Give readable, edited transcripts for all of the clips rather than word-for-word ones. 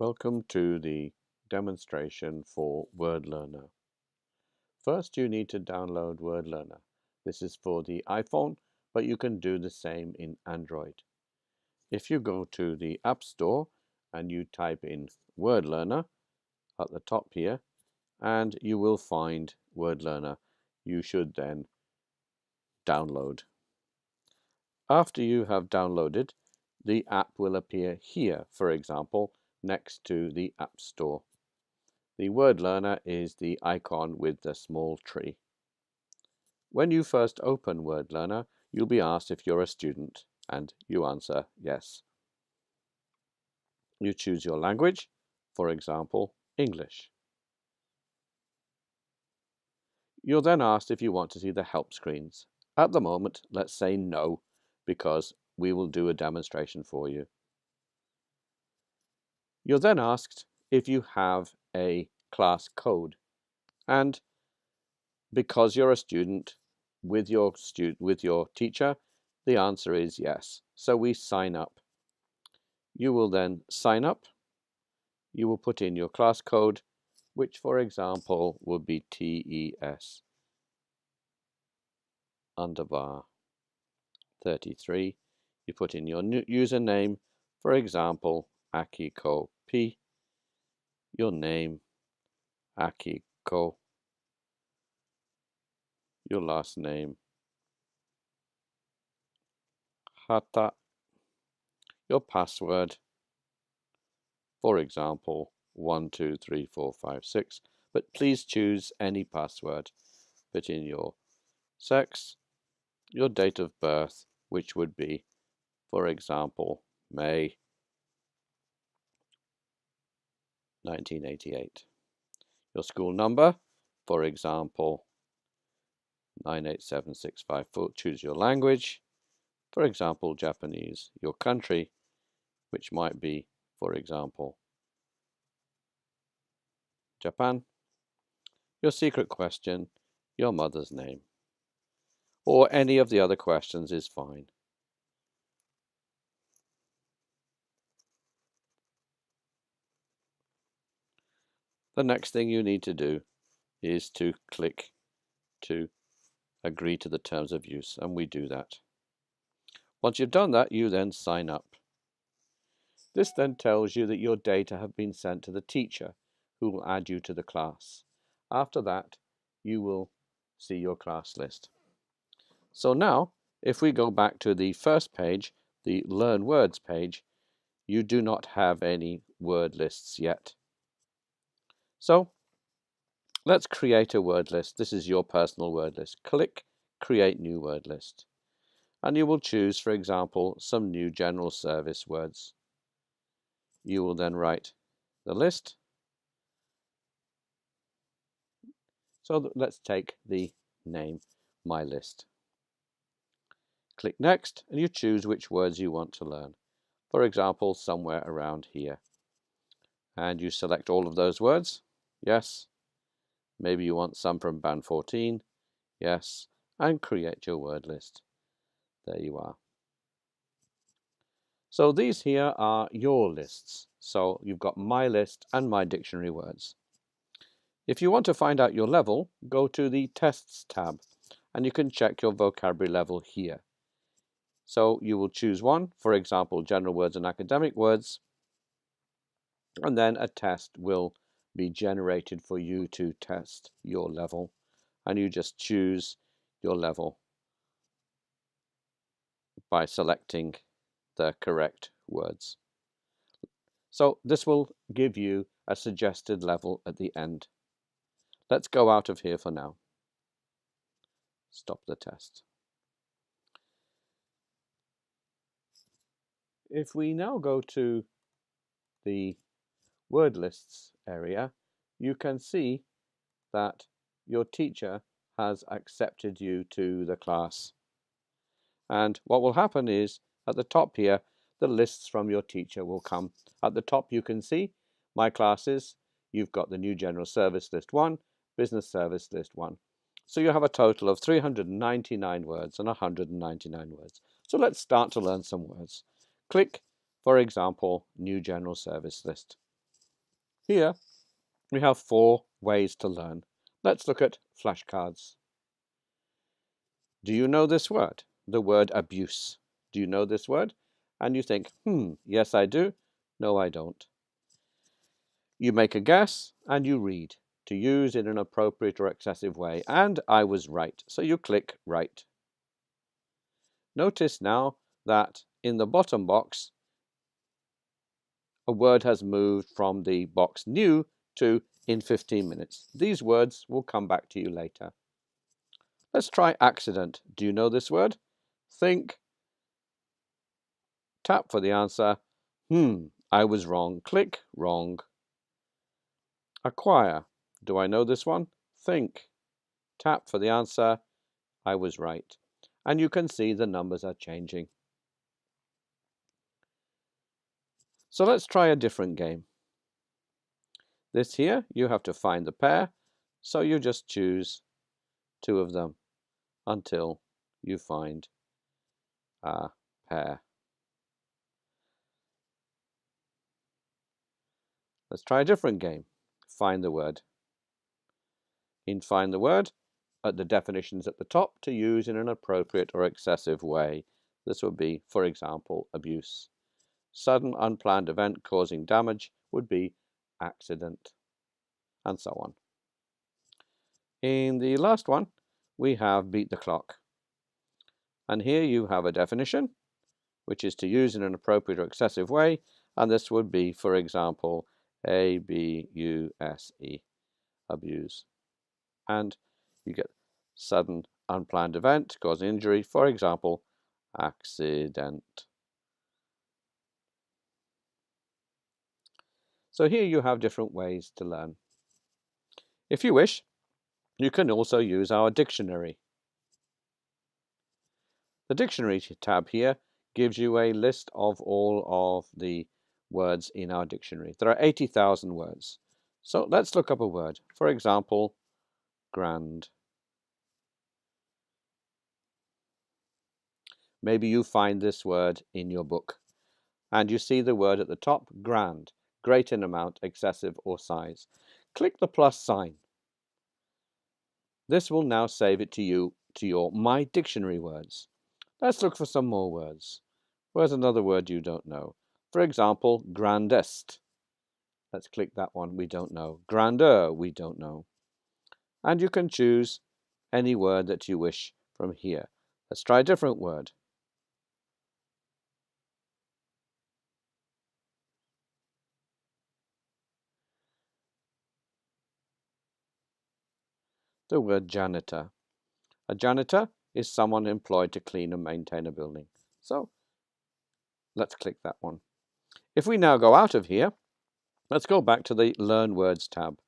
Welcome to the demonstration for Word Learner. First, you need to download Word Learner. This is for the iPhone, but you can do the same in Android. If you go to the App Store and you type in Word Learner at the top here, and you will find Word Learner. You should then download. After you have downloaded, the app will appear here, for example, next to the App Store. The Word Learner is the icon with the small tree. When you first open Word Learner, you'll be asked if you're a student, and you answer yes. You choose your language, for example, English. You're then asked if you want to see the help screens. At the moment, let's say no, because we will do a demonstration for you. You're then asked if you have a class code, and because you're a student with your teacher, the answer is yes. So we sign up. You will then sign up. You will put in your class code, which for example would be TES _33. You put in your username, for example, Akiko P. Your name, Akiko. Your last name, Hata. Your password, for example, 123456, but please choose any password. Put in your sex, your date of birth, which would be, for example, May 1988. Your school number, for example, 987654. Choose your language, for example, Japanese. Your country, which might be, for example, Japan. Your secret question, your mother's name, or any of the other questions is fine. The next thing you need to do is to click to agree to the terms of use, and we do that. Once you've done that, you then sign up. This then tells you that your data have been sent to the teacher, who will add you to the class. After that, you will see your class list. So now, if we go back to the first page, the Learn Words page, you do not have any word lists yet. So let's create a word list. This is your personal word list. Click Create New Word List. And you will choose, for example, some new general service words. You will then write the list. So let's take the name My List. Click Next, and you choose which words you want to learn. For example, somewhere around here. And you select all of those words. Yes. Maybe you want some from Band 14. Yes. And create your word list. There you are. So these here are your lists. So you've got My List and My Dictionary Words. If you want to find out your level, go to the Tests tab, and you can check your vocabulary level here. So you will choose one, for example, General Words and Academic Words, and then a test will be generated for you to test your level, and you just choose your level by selecting the correct words. So this will give you a suggested level at the end. Let's go out of here for now. Stop the test. If we now go to the word lists area, you can see that your teacher has accepted you to the class. And what will happen is, at the top here, the lists from your teacher will come. At the top you can see My Classes. You've got the New General Service List 1, Business Service List 1. So you have a total of 399 words and 199 words. So let's start to learn some words. Click, for example, New General Service List. Here we have 4 ways to learn. Let's look at flashcards. Do you know this word? The word abuse. Do you know this word? And you think, yes I do. No I don't. You make a guess and you read. To use in an appropriate or excessive way. And I was right. So you click right. Notice now that in the bottom box, a word has moved from the box new to in 15 minutes. These words will come back to you later. Let's try accident. Do you know this word? Think. Tap for the answer. I was wrong. Click wrong. Acquire. Do I know this one? Think. Tap for the answer. I was right. And you can see the numbers are changing. So let's try a different game. This here, you have to find the pair, so you just choose 2 of them until you find a pair. Let's try a different game. Find the word. In find the word, at the definitions at the top to use in an appropriate or excessive way. This would be, for example, abuse. Sudden unplanned event causing damage would be accident, and so on. In the last one, we have beat the clock. And here you have a definition, which is to use in an appropriate or excessive way, and this would be, for example, abuse, abuse. And you get sudden unplanned event causing injury, for example, accident. So here you have different ways to learn. If you wish, you can also use our dictionary. The dictionary tab here gives you a list of all of the words in our dictionary. There are 80,000 words. So let's look up a word. For example, grand. Maybe you find this word in your book and you see the word at the top, grand, great in amount, excessive, or size. Click the plus sign. This will now save it to you to your My Dictionary words. Let's look for some more words. Where's another word you don't know? For example, grandest. Let's click that one. We don't know. Grandeur, we don't know. And you can choose any word that you wish from here. Let's try a different word. The word janitor. A janitor is someone employed to clean and maintain a building. So let's click that one. If we now go out of here, let's go back to the Learn Words tab.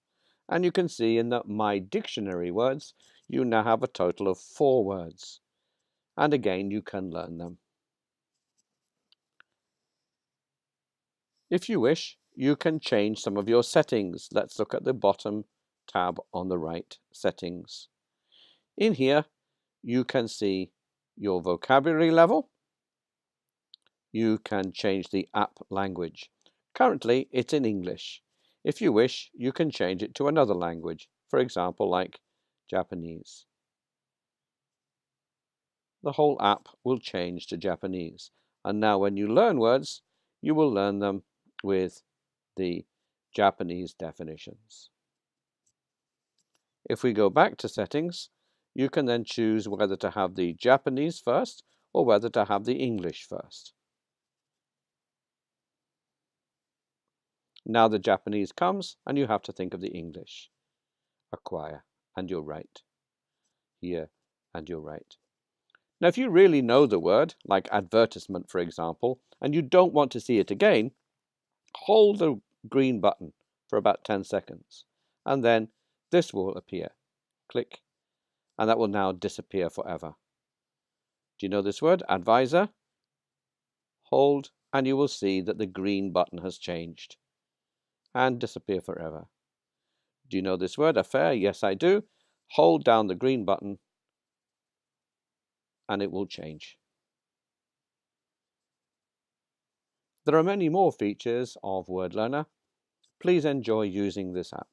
And you can see in the My Dictionary words, you now have a total of 4 words. And again, you can learn them. If you wish, you can change some of your settings. Let's look at the bottom tab on the right, Settings. In here, you can see your vocabulary level. You can change the app language. Currently, it's in English. If you wish, you can change it to another language, for example, like Japanese. The whole app will change to Japanese. And now when you learn words, you will learn them with the Japanese definitions. If we go back to settings, you can then choose whether to have the Japanese first or whether to have the English first. Now the Japanese comes and you have to think of the English. Acquire, and you're right. Here, and you're right. Now if you really know the word, like advertisement for example, and you don't want to see it again, hold the green button for about 10 seconds, and then this will appear. Click, and that will now disappear forever. Do you know this word? Advisor. Hold, and you will see that the green button has changed and disappear forever. Do you know this word? Affair? Yes, I do. Hold down the green button and it will change. There are many more features of Word Learner. Please enjoy using this app.